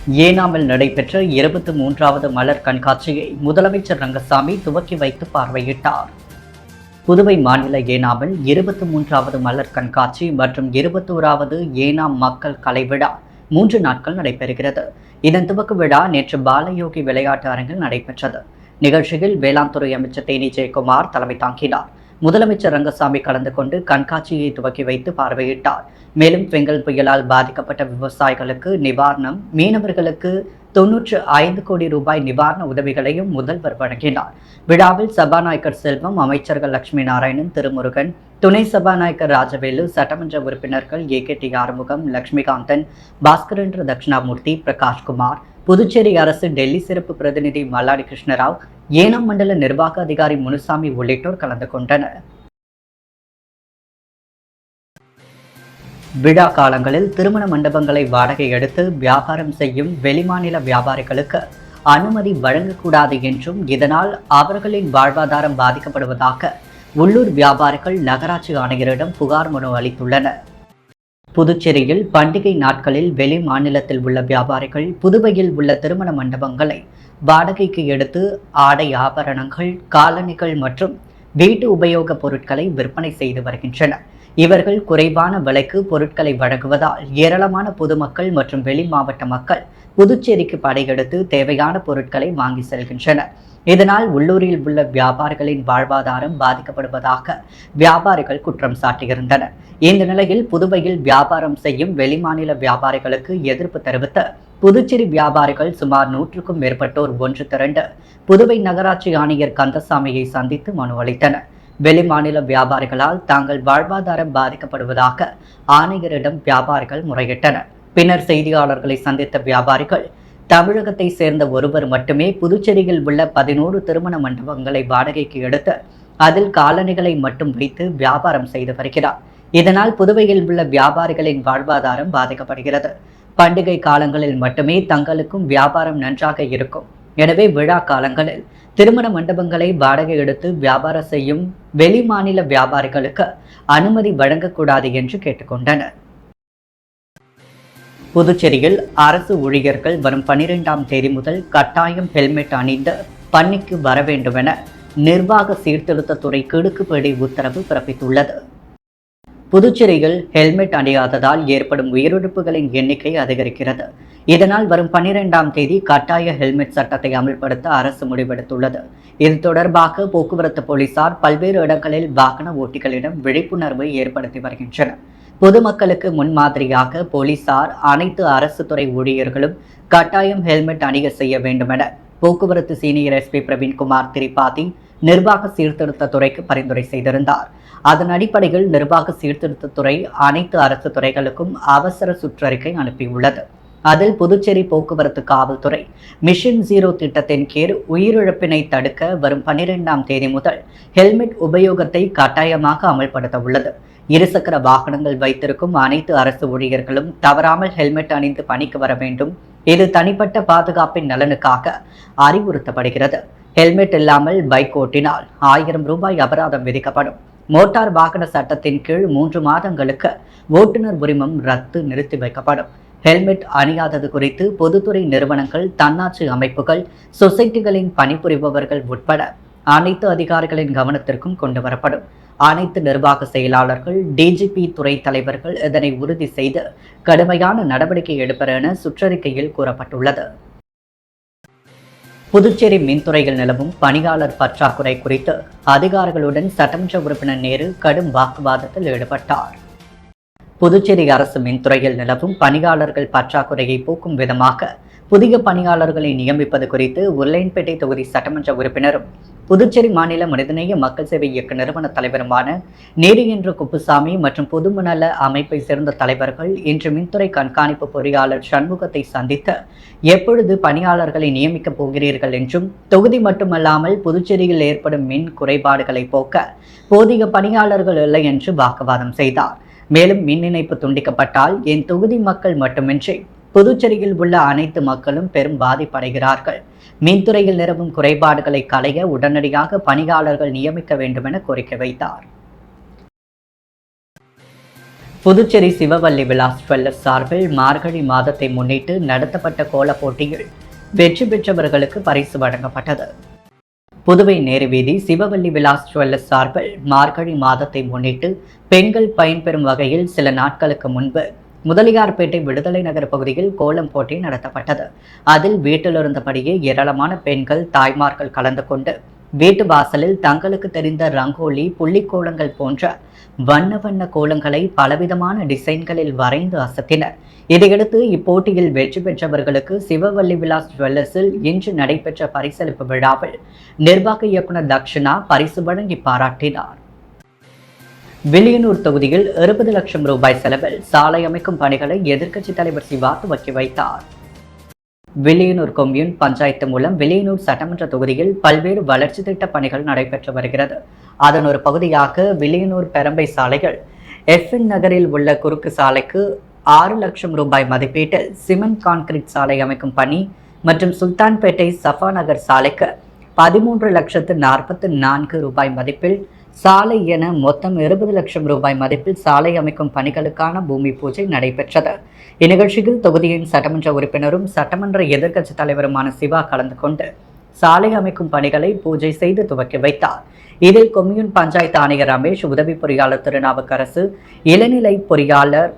ஏனாமில் நடைபெற்ற 23வது மலர் கண்காட்சியை முதலமைச்சர் ரங்கசாமி துவக்கி வைத்து பார்வையிட்டார். புதுவை மாநில ஏனாமில் 23வது மலர் கண்காட்சி மற்றும் 21வது ஏனாம் மக்கள் கலை விழா 3 நாட்கள் நடைபெறுகிறது. இதன் துவக்க விழா நேற்று பாலயோகி விளையாட்டு அரங்கில் நடைபெற்றது. நிகழ்ச்சியில் வேளாண் துறை அமைச்சர் தேனி ஜெயக்குமார் தலைமை தாங்கினார். முதலமைச்சர் ரங்கசாமி கலந்து கொண்டு கண்காட்சியை துவக்கி வைத்து பார்வையிட்டார். மேலும் பெங்கல் புயலால் பாதிக்கப்பட்ட விவசாயிகளுக்கு நிவாரணம், மீனவர்களுக்கு 95 கோடி ரூபாய் நிவாரண உதவிகளையும் முதல்வர் வழங்கினார். விழாவில் சபாநாயகர் செல்வம், அமைச்சர்கள் லட்சுமி நாராயணன், திருமுருகன், துணை சபாநாயகர் ராஜவேலு, சட்டமன்ற உறுப்பினர்கள் ஏகேடி ஆறுமுகம், லட்சுமிகாந்தன், பாஸ்கரேந்திர தட்சிணாமூர்த்தி, பிரகாஷ்குமார், புதுச்சேரி அரசு டெல்லி சிறப்பு பிரதிநிதி மல்லாடி கிருஷ்ணராவ், ஏனாம் மண்டல நிர்வாக அதிகாரி முனுசாமி உள்ளிட்டோர் கலந்து கொண்டனர். விழா காலங்களில் திருமண மண்டபங்களை வாடகை எடுத்து வியாபாரம் செய்யும் வெளிமாநில வியாபாரிகளுக்கு அனுமதி வழங்கக்கூடாது என்றும், இதனால் அவர்களின் வாழ்வாதாரம் பாதிக்கப்படுவதாக உள்ளூர் வியாபாரிகள் நகராட்சி ஆணையரிடம் புகார் மனு அளித்துள்ளனர். புதுச்சேரியில் பண்டிகை நாட்களில் வெளி மாநிலத்தில் உள்ள வியாபாரிகள் புதுவையில் உள்ள திருமண மண்டபங்களை வாடகைக்கு எடுத்து ஆடை ஆபரணங்கள், காலணிகள் மற்றும் வீட்டு உபயோகப் பொருட்களை விற்பனை செய்து வருகின்றனர். இவர்கள் குறைவான விலைக்கு பொருட்களை வழங்குவதால் ஏராளமான பொதுமக்கள் மற்றும் வெளி மாவட்ட மக்கள் புதுச்சேரிக்கு படையெடுத்து தேவையான பொருட்களை வாங்கி செல்கின்றனர். இதனால் உள்ளூரில் உள்ள வியாபாரிகளின் வாழ்வாதாரம் பாதிக்கப்படுவதாக வியாபாரிகள் குற்றம் சாட்டியிருந்தனர். இந்த நிலையில் புதுவையில் வியாபாரம் செய்யும் வெளிமாநில வியாபாரிகளுக்கு எதிர்ப்பு தெரிவித்த புதுச்சேரி வியாபாரிகள் சுமார் 100க்கும் மேற்பட்டோர் ஒன்று திரண்டு புதுவை நகராட்சி ஆணையர் கந்தசாமியை சந்தித்து மனு அளித்தனர். வெளிமாநில வியாபாரிகளால் தாங்கள் வாழ்வாதாரம் பாதிக்கப்படுவதாக ஆணையரிடம் வியாபாரிகள் முறையிட்டனர். பின்னர் செய்தியாளர்களை சந்தித்த வியாபாரிகள், தமிழகத்தை சேர்ந்த ஒருவர் மட்டுமே புதுச்சேரியில் உள்ள 11 திருமண மண்டபங்களை வாடகைக்கு எடுத்து அதில் காலணிகளை மட்டும் வைத்து வியாபாரம் செய்து வருகிறார். இதனால் புதுவையில் உள்ள வியாபாரிகளின் வாழ்வாதாரம் பாதிக்கப்படுகிறது. பண்டிகை காலங்களில் மட்டுமே தங்களுக்கும் வியாபாரம் நன்றாக இருக்கும். எனவே விழா காலங்களில் திருமண மண்டபங்களை வாடகை எடுத்து வியாபாரம் செய்யும் வெளி மாநில வியாபாரிகளுக்கு அனுமதி வழங்கக்கூடாது என்று கேட்டுக்கொண்டனர். புதுச்சேரியில் அரசு ஊழியர்கள் வரும் 12ஆம் தேதி முதல் கட்டாயம் ஹெல்மெட் அணிந்து பணிக்கு வர வேண்டும் என நிர்வாக சீர்திருத்தத்துறை கிடுக்குப்பிடி உத்தரவு பிறப்பித்துள்ளது. புதுச்சேரியில் ஹெல்மெட் அணியாததால் ஏற்படும் உயிரிழப்புகளின் எண்ணிக்கை அதிகரிக்கிறது. இதனால் வரும் 12ஆம் தேதி கட்டாய ஹெல்மெட் சட்டத்தை அமல்படுத்த அரசு முடிவெடுத்துள்ளது. இது தொடர்பாக போக்குவரத்து போலீசார் பல்வேறு இடங்களில் வாகன ஓட்டிகளிடம் விழிப்புணர்வை ஏற்படுத்தி வருகின்றனர். பொதுமக்களுக்கு முன்மாதிரியாக போலீசார் அனைத்து அரசு துறை ஊழியர்களும் கட்டாயம் ஹெல்மெட் அணிய செய்ய வேண்டும் என போக்குவரத்து சீனியர் எஸ்பி பிரவீன்குமார் திரிபாதி நிர்வாக சீர்திருத்தத்துறைக்கு பரிந்துரை செய்திருந்தார். அதன் அடிப்படையில் நிர்வாக சீர்திருத்தத்துறை அனைத்து அரசு துறைகளுக்கும் அவசர சுற்றறிக்கை அனுப்பியுள்ளது. அதில் புதுச்சேரி போக்குவரத்து காவல்துறை மிஷன் 0 திட்டத்தின் கீழ் உயிரிழப்பினை தடுக்க வரும் 12ஆம் தேதி முதல் ஹெல்மெட் உபயோகத்தை கட்டாயமாக அமல்படுத்த உள்ளது. இருசக்கர வாகனங்கள் வைத்திருக்கும் அனைத்து அரசு ஊழியர்களும் தவறாமல் ஹெல்மெட் அணிந்து பணிக்கு வர வேண்டும். இது தனிப்பட்ட பாதுகாப்பின் நலனுக்காக அறிவுறுத்தப்படுகிறது. ஹெல்மெட் இல்லாமல் பைக் ஓட்டினால் 1000 ரூபாய் அபராதம் விதிக்கப்படும். மோட்டார் வாகன சட்டத்தின் கீழ் 3 மாதங்களுக்கு ஓட்டுநர் உரிமம் நிறுத்தி வைக்கப்படும். ஹெல்மெட் அணியாதது குறித்து பொதுத்துறை நிறுவனங்கள், தன்னாட்சி அமைப்புகள், சொசைட்டிகளின் பணிபுரிபவர்கள் உட்பட அனைத்து அதிகாரிகளின் கவனத்திற்கும் கொண்டு வரப்படும். அனைத்து நிர்வாக செயலாளர்கள், டிஜிபி துறை தலைவர்கள் இதனை உறுதி செய்து கடுமையான நடவடிக்கை எடுப்பர் என சுற்றறிக்கையில் கூறப்பட்டுள்ளது. புதுச்சேரி மின்துறையில் நிலவும் பணியாளர் பற்றாக்குறை குறித்து அதிகாரிகளுடன் சட்டமன்ற உறுப்பினர் நேரு கடும் வாக்குவாதத்தில் ஈடுபட்டார். புதுச்சேரி அரசு மின்துறையில் நிலவும் பணியாளர்கள் பற்றாக்குறையை போக்கும் விதமாக புதிய பணியாளர்களை நியமிப்பது குறித்து உருளையன்பேட்டை தொகுதி சட்டமன்ற உறுப்பினரும் புதுச்சேரி மாநில மனிதநேய மக்கள் சேவை இயக்க நிறுவன தலைவருமான நேரு என்ற குப்புசாமி மற்றும் பொதுநல அமைப்பை சேர்ந்த தலைவர்கள் இன்று மின்துறை கண்காணிப்பு பொறியாளர் சண்முகத்தை சந்தித்து எப்பொழுது பணியாளர்களை நியமிக்கப் போகிறீர்கள் என்றும், தொகுதி மட்டுமல்லாமல் புதுச்சேரியில் ஏற்படும் மின் குறைபாடுகளை போக்க போதிய பணியாளர்கள் இல்லை என்று வாக்குவாதம் செய்தார். மேலும் மின் இணைப்பு துண்டிக்கப்பட்டால் என் தொகுதி மக்கள் மட்டுமின்றி புதுச்சேரியில் உள்ள அனைத்து மக்களும் பெரும் பாதிப்படைகிறார்கள். மின்துறையில் நிலவும் குறைபாடுகளை களைய உடனடியாக பணியாளர்கள் நியமிக்க வேண்டும் என கோரிக்கை வைத்தார். புதுச்சேரி சிவவல்லி விலாஸ் ஜுவல்லர்ஸ் சார்பில் மார்கழி மாதத்தை முன்னிட்டு நடத்தப்பட்ட கோலப் போட்டியில் வெற்றி பெற்றவர்களுக்கு பரிசு வழங்கப்பட்டது. புதுவை நேருவீதி சிவவல்லி விலாஸ் ஜுவல்லர்ஸ் சார்பில் மார்கழி மாதத்தை முன்னிட்டு பெண்கள் பயன்பெறும் வகையில் சில நாட்களுக்கு முன்பு முதலியார்பேட்டை விடுதலை நகர் பகுதியில் கோலம் போட்டி நடத்தப்பட்டது. அதில் வீட்டில் இருந்தபடியே ஏராளமான பெண்கள் தாய்மார்கள் கலந்து கொண்டு வீட்டு வாசலில் தங்களுக்கு தெரிந்த ரங்கோலி, புள்ளிக்கோலங்கள் போன்ற வண்ண வண்ண கோலங்களை பலவிதமான டிசைன்களில் வரைந்து அசத்தினர். இதையடுத்து இப்போட்டியில் வெற்றி பெற்றவர்களுக்கு சிவவல்லி விலாஸ் ஜுவல்லர்ஸில் இன்று நடைபெற்ற பரிசளிப்பு விழாவில் நிர்வாக இயக்குநர் தக்ஷணா பரிசு வழங்கி பாராட்டினார். வில்லியனூர் தொகுதியில் 20 லட்சம் ரூபாய் செலவில் சாலை அமைக்கும் பணிகளை எதிர்க்கட்சித் தலைவர் சிவா துவக்கி வைத்தார். வில்லியனூர் கொம்யூன் பஞ்சாயத்து மூலம் வில்லியனூர் சட்டமன்ற தொகுதியில் பல்வேறு வளர்ச்சி திட்ட பணிகள் நடைபெற்று வருகிறது. அதன் ஒரு பகுதியாக வில்லியனூர் பெரம்பை சாலைகள் எஃப்என் நகரில் உள்ள குறுக்கு சாலைக்கு 6 லட்சம் ரூபாய் மதிப்பீட்டில் சிமெண்ட் கான்கிரீட் சாலை அமைக்கும் பணி மற்றும் சுல்தான்பேட்டை சஃபா நகர் சாலைக்கு 13,44,00,000 ரூபாய் மதிப்பில் சாலை என மொத்தம் 20 லட்சம் ரூபாய் மதிப்பில் சாலை அமைக்கும் பணிகளுக்கான பூமி பூஜை நடைபெற்றது. இந்நிகழ்ச்சியில் தொகுதியின் சட்டமன்ற உறுப்பினரும் சட்டமன்ற எதிர்க்கட்சித் தலைவருமான சிவா கலந்து கொண்டு சாலை அமைக்கும் பணிகளை பூஜை செய்து துவக்கி வைத்தார். இதில் கொம்யூன் பஞ்சாயத்து ஆணையர் ரமேஷ், உதவி பொறியாளர் திருநாவுக்கரசு, இளநிலை பொறியாளர்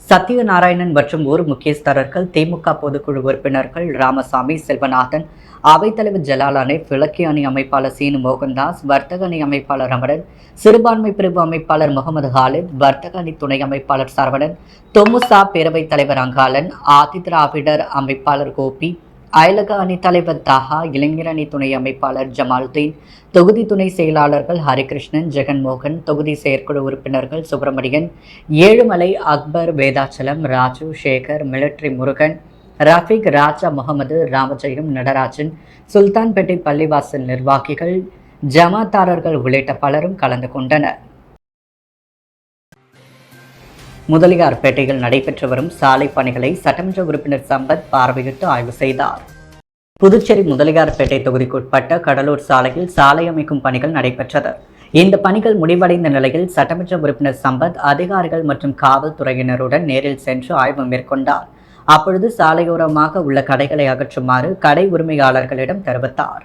சத்யநாராயணன் மற்றும் ஊர் முக்கியஸ்தர்கள், திமுக பொதுக்குழு உறுப்பினர்கள் ராமசாமி, செல்வநாதன், அவைத்தலைவர் ஜலாலானே, விளக்கிய அணி அமைப்பாளர் சீனு மோகன்தாஸ், வர்த்தக அணி அமைப்பாளர் ரமணன், சிறுபான்மை பிரிவு அமைப்பாளர் முகமது ஹாலித், வர்த்தக அணி துணை அமைப்பாளர் சரவணன், தொமுசா பேரவைத் தலைவர் அங்காளன், ஆதி திராவிடர் அமைப்பாளர் கோபி, அயலக அணி தலைவர் தாஹா, இளைஞர் அணி துணை அமைப்பாளர் ஜமால்தீன், தொகுதி துணை செயலாளர்கள் ஹரிகிருஷ்ணன், ஜெகன்மோகன், தொகுதி செயற்குழு உறுப்பினர்கள் சுப்பிரமணியன், ஏழுமலை, அக்பர், வேதாச்சலம், ராஜு, சேகர், மிலிட்ரி முருகன், ரஃபீக், ராஜா முகமது, ராமஜெயம், நடராஜன், சுல்தான்பேட்டை பள்ளிவாசல் நிர்வாகிகள், ஜமாத்தாரர்கள் உள்ளிட்ட பலரும் கலந்து கொண்டனர். முதலியார்பேட்டையில் நடைபெற்று வரும் சாலை பணிகளை சட்டமன்ற உறுப்பினர் சம்பத் பார்வையிட்டு ஆய்வு செய்தார். புதுச்சேரி முதலியார்பேட்டை தொகுதிக்குட்பட்ட கடலூர் சாலையில் சாலை அமைக்கும் பணிகள் நடைபெற்றது. இந்த பணிகள் முடிவடைந்த நிலையில் சட்டமன்ற உறுப்பினர் சம்பத் அதிகாரிகள் மற்றும் காவல்துறையினருடன் நேரில் சென்று ஆய்வு மேற்கொண்டார். அப்பொழுது சாலையோரமாக உள்ள கடைகளை அகற்றுமாறு கடை உரிமையாளர்களிடம் தெரிவித்தார்.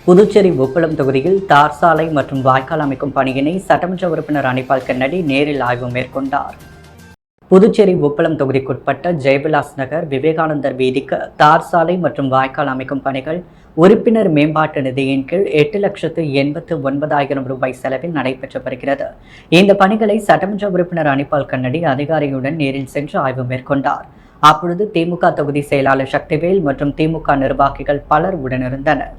புதுச்சேரி உப்பளம் தொகுதியில் தார் சாலை மற்றும் வாய்க்கால் அமைக்கும் பணியினை சட்டமன்ற உறுப்பினர் அனிபால் கென்னடி நேரில் ஆய்வு மேற்கொண்டார். புதுச்சேரி உப்பளம் தொகுதிக்குட்பட்ட ஜெயவிலாஸ் நகர், விவேகானந்தர் வீதிக்கு தார் சாலை மற்றும் வாய்க்கால் அமைக்கும் பணிகள் உறுப்பினர் மேம்பாட்டு நிதியின் கீழ் 8,89,000 ரூபாய் செலவில் நடைபெற்று வருகிறது. இந்த பணிகளை சட்டமன்ற உறுப்பினர் அனிபால் கென்னடி அதிகாரியுடன் நேரில் சென்று ஆய்வு மேற்கொண்டார். அப்பொழுது திமுக தொகுதி செயலாளர் சக்திவேல் மற்றும் திமுக நிர்வாகிகள் பலர் உடனிருந்தனர்.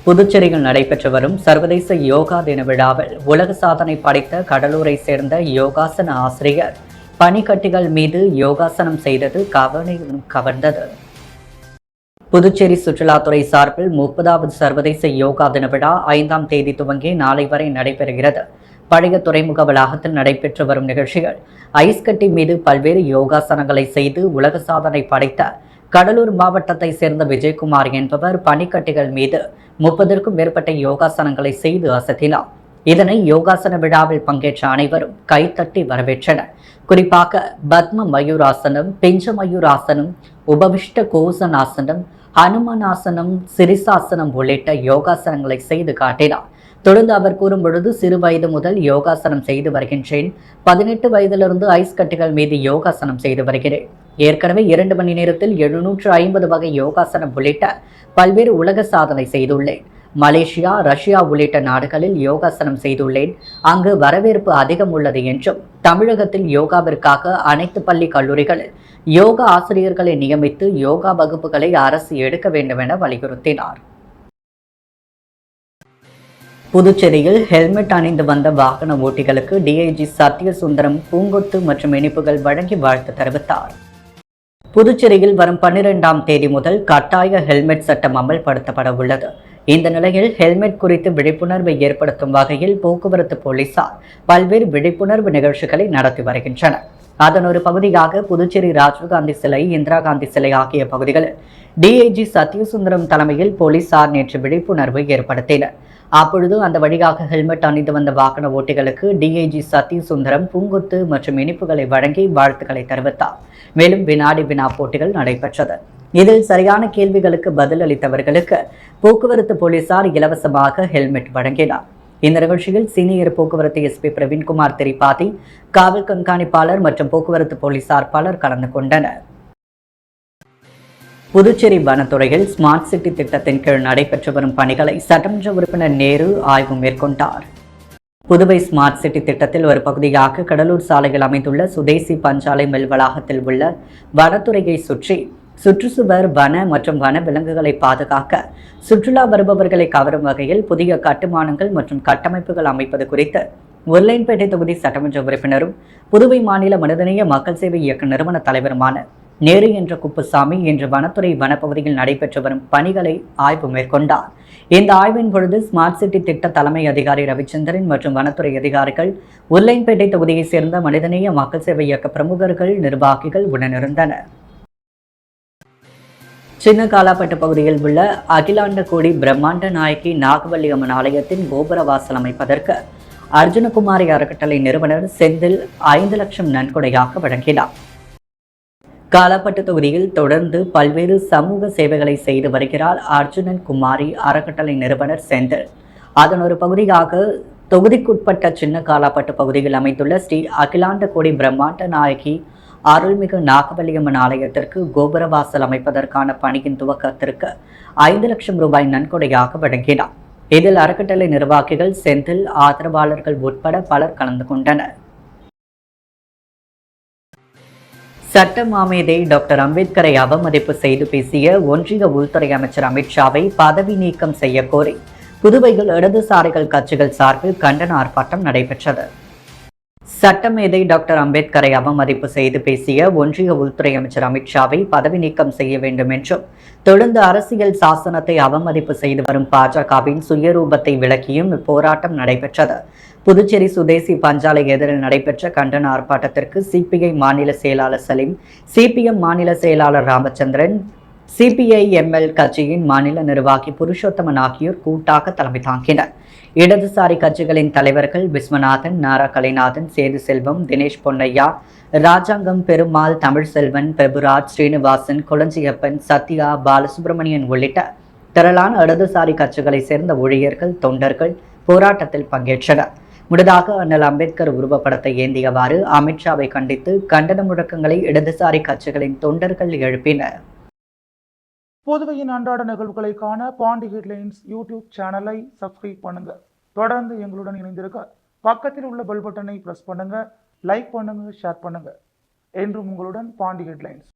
புதுச்சேரியில் நடைபெற்று வரும் சர்வதேச யோகா தின விழாவில் உலக சாதனை படைத்த கடலூரை சேர்ந்த யோகாசன ஆசிரியர் பனிக்கட்டிகள் மீது யோகாசனம் செய்தது கவனம் கவர்ந்தது. புதுச்சேரி சுற்றுலாத்துறை சார்பில் 30வது சர்வதேச யோகா தின விழா 5ஆம் தேதி துவங்கி நாளை வரை நடைபெறுகிறது. பழைய துறைமுக வளாகத்தில் நடைபெற்று வரும் நிகழ்ச்சிகள் ஐஸ்கட்டி மீது பல்வேறு யோகாசனங்களை செய்து உலக சாதனை படைத்த கடலூர் மாவட்டத்தை சேர்ந்த விஜயகுமார் என்பவர் பனிக்கட்டிகள் மீது 30க்கும் மேற்பட்ட யோகாசனங்களை செய்து அசத்தினார். இதனை யோகாசன விழாவில் பங்கேற்ற அனைவரும் கைத்தட்டி வரவேற்றனர். குறிப்பாக பத்ம மயூராசனம், பிஞ்ச மயூராசனம், உபவிஷ்ட கோசனாசனம், ஹனுமனாசனம், சிரிசாசனம் உள்ளிட்ட யோகாசனங்களை செய்து காட்டினார். தொடர்ந்து அவர் கூறும் பொழுது, சிறு வயது முதல் யோகாசனம் செய்து வருகின்றேன். 18 வயதிலிருந்து ஐஸ் கட்டிகள் மீது யோகாசனம் செய்து வருகிறேன். ஏற்கனவே 2 மணி நேரத்தில் 750 வகை யோகாசனம் உள்ளிட்ட பல்வேறு உலக சாதனை செய்துள்ளேன். மலேசியா, ரஷ்யா உள்ளிட்ட நாடுகளில் யோகாசனம் செய்துள்ளேன். அங்கு வரவேற்பு அதிகம் உள்ளது என்றும், தமிழகத்தில் யோகாவிற்காக அனைத்து பள்ளி கல்லூரிகளில் யோகா ஆசிரியர்களை நியமித்து யோகா வகுப்புகளை அரசு எடுக்க வேண்டும் என வலியுறுத்தினார். புதுச்சேரியில் ஹெல்மெட் அணிந்து வந்த வாகன ஓட்டிகளுக்கு டிஐஜி சத்யசுந்தரம் பூங்கொத்து மற்றும் இனிப்புகள் வழங்கி வாழ்த்து தெரிவித்தார். புதுச்சேரியில் வரும் 12ஆம் தேதி முதல் கட்டாய ஹெல்மெட் சட்டம் அமல்படுத்தப்பட உள்ளது. இந்த நிலையில் ஹெல்மெட் குறித்து விழிப்புணர்வை ஏற்படுத்தும் வகையில் போக்குவரத்து போலீசார் பல்வேறு விழிப்புணர்வு நிகழ்ச்சிகளை நடத்தி வருகின்றனர். அதன் ஒரு பகுதியாக புதுச்சேரி ராஜீவ்காந்தி சிலை, இந்திரா காந்தி சிலை ஆகிய பகுதிகளில் டிஐஜி சத்யசுந்தரம் தலைமையில் போலீசார் நேற்று விழிப்புணர்வு ஏற்படுத்தினர். அப்பொழுது அந்த வழியாக ஹெல்மெட் அணிந்து வந்த வாகன ஓட்டிகளுக்கு டிஐஜி சத்ய சுந்தரம் பூங்கொத்து மற்றும் இனிப்புகளை வழங்கி வாழ்த்துக்களை தெரிவித்தார். மேலும் வினாடி வினா போட்டிகள் நடைபெற்றது. இதில் சரியான கேள்விகளுக்கு பதில் அளித்தவர்களுக்கு போக்குவரத்து போலீசார் இலவசமாக ஹெல்மெட் வழங்கினார். இந்த நிகழ்ச்சியில் சீனியர் போக்குவரத்து எஸ்பி பிரவீன்குமார் திரிபாதி, காவல் கண்காணிப்பாளர் மற்றும் போக்குவரத்து போலீசார் பலர் கலந்து கொண்டனர். புதுச்சேரி வனத்துறையில் ஸ்மார்ட் சிட்டி திட்டத்தின் கீழ் நடைபெற்று வரும் பணிகளை சட்டமன்ற உறுப்பினர் நேரு ஆய்வு மேற்கொண்டார். புதுவை ஸ்மார்ட் சிட்டி திட்டத்தில் ஒரு பகுதியாக கடலூர் சாலையில் அமைந்துள்ள சுதேசி பஞ்சாலை மில் வளாகத்தில் உள்ள வனத்துறையை சுற்றி சுற்றுச்சுவர், வன மற்றும் வன விலங்குகளை பாதுகாக்க சுற்றுலா வருபவர்களை கவரும் வகையில் புதிய கட்டுமானங்கள் மற்றும் கட்டமைப்புகள் அமைப்பது குறித்து உருளையன்பேட்டை தொகுதி சட்டமன்ற உறுப்பினரும் புதுவை மாநில மனிதநேய மக்கள் சேவை இயக்க நிறுவன தலைவருமான நேரு என்ற குப்புசாமி இன்று வனத்துறை வனப்பகுதியில் நடைபெற்று வரும் பணிகளை ஆய்வு மேற்கொண்டார். இந்த ஆய்வின் பொழுது ஸ்மார்ட் சிட்டி திட்ட தலைமை அதிகாரி ரவிச்சந்திரன் மற்றும் வனத்துறை அதிகாரிகள், உருளையன்பேட்டை தொகுதியைச் சேர்ந்த மனிதநேய மக்கள் சேவை இயக்க பிரமுகர்கள், நிர்வாகிகள் உடனிருந்தனர். சின்ன காலாப்பட்டு பகுதியில் உள்ள அகிலாண்ட கோடி பிரம்மாண்ட நாயகி நாகவல்லி அம்மன் ஆலயத்தின் கோபுர வாசல் அமைப்பதற்கு அர்ஜுனகுமாரி அறக்கட்டளை நிறுவனர் செந்தில் 5 லட்சம் நன்கொடையாக வழங்கினார். காலாப்பட்டு தொகுதியில் தொடர்ந்து பல்வேறு சமூக சேவைகளை செய்து வருகிறார் அர்ஜுனன் குமாரி அறக்கட்டளை நிறுவனர் செந்தில். அதன் ஒரு பகுதியாக தொகுதிக்குட்பட்ட சின்ன காலாப்பட்டு பகுதியில் அமைந்துள்ள ஸ்ரீ அகிலாண்ட கோடி பிரம்மாண்ட நாயகி அருள்மிகு நாகவல்லியம்மன் ஆலயத்திற்கு கோபுரவாசல் அமைப்பதற்கான பணியின் துவக்கத்திற்கு 5 லட்சம் ரூபாய் நன்கொடையாக வழங்கினார். இதில் அறக்கட்டளை நிர்வாகிகள், செந்தில் ஆதரவாளர்கள் உட்பட பலர் கலந்து கொண்டனர். சட்ட மாமேதை டாக்டர் அம்பேத்கரை அவமதிப்பு செய்து பேசிய ஒன்றிய உள்துறை அமைச்சர் அமித்ஷாவை பதவி நீக்கம் செய்ய கோரி புதுவையில் இடதுசாரிகள் கட்சிகள் சார்பில் கண்டன ஆர்ப்பாட்டம் நடைபெற்றது. சட்டமேதை டாக்டர் அம்பேத்கரை அவமதிப்பு செய்து பேசிய ஒன்றிய உள்துறை அமைச்சர் அமித்ஷாவை பதவி நீக்கம் செய்ய வேண்டும் என்றும், தொடர்ந்து அரசியல் சாசனத்தை அவமதிப்பு செய்து வரும் பாஜகவின் சுயரூபத்தை விளக்கியும் இப்போராட்டம் நடைபெற்றது. புதுச்சேரி சுதேசி பஞ்சாலை எதிரில் நடைபெற்ற கண்டன ஆர்ப்பாட்டத்திற்கு சிபிஐ மாநில செயலாளர் சலீம், சிபிஎம் மாநில செயலாளர் ராமச்சந்திரன், சிபிஐ-எம்எல் கட்சியின் மாநில நிர்வாகி புருஷோத்தமன் ஆகியோர் கூட்டாக தலைமை தாங்கினர். இடதுசாரி கட்சிகளின் தலைவர்கள் விஸ்வநாதன், நாரா கலைநாதன், சேது செல்வம், தினேஷ் பொன்னையா, ராஜாங்கம் பெருமாள், தமிழ்செல்வன், பிரபுராஜ், ஸ்ரீனிவாசன், கொளஞ்சியப்பன், சத்யா, பாலசுப்ரமணியன் உள்ளிட்ட திரளான இடதுசாரி கட்சிகளை சேர்ந்த ஊழியர்கள், தொண்டர்கள் போராட்டத்தில் பங்கேற்றனர். முன்னதாக அண்ணல் அம்பேத்கர் உருவப்படத்தை ஏந்தியவாறு அமித்ஷாவை கண்டித்து கண்டன முழக்கங்களை இடதுசாரி கட்சிகளின் தொண்டர்கள் எழுப்பினர். புதுவையின் அன்றாட நிகழ்வுகளை காண பாண்டி ஹெட்லைன்ஸ் யூடியூப் சேனலை சப்ஸ்கிரைப் பண்ணுங்க. தொடர்ந்து எங்களுடன் இணைந்திருக்க பக்கத்தில் உள்ள பெல் பட்டனை பிரஸ் பண்ணுங்க. லைக் பண்ணுங்க, ஷேர் பண்ணுங்க. என்றும் உங்களுடன் பாண்டி ஹெட்லைன்ஸ்.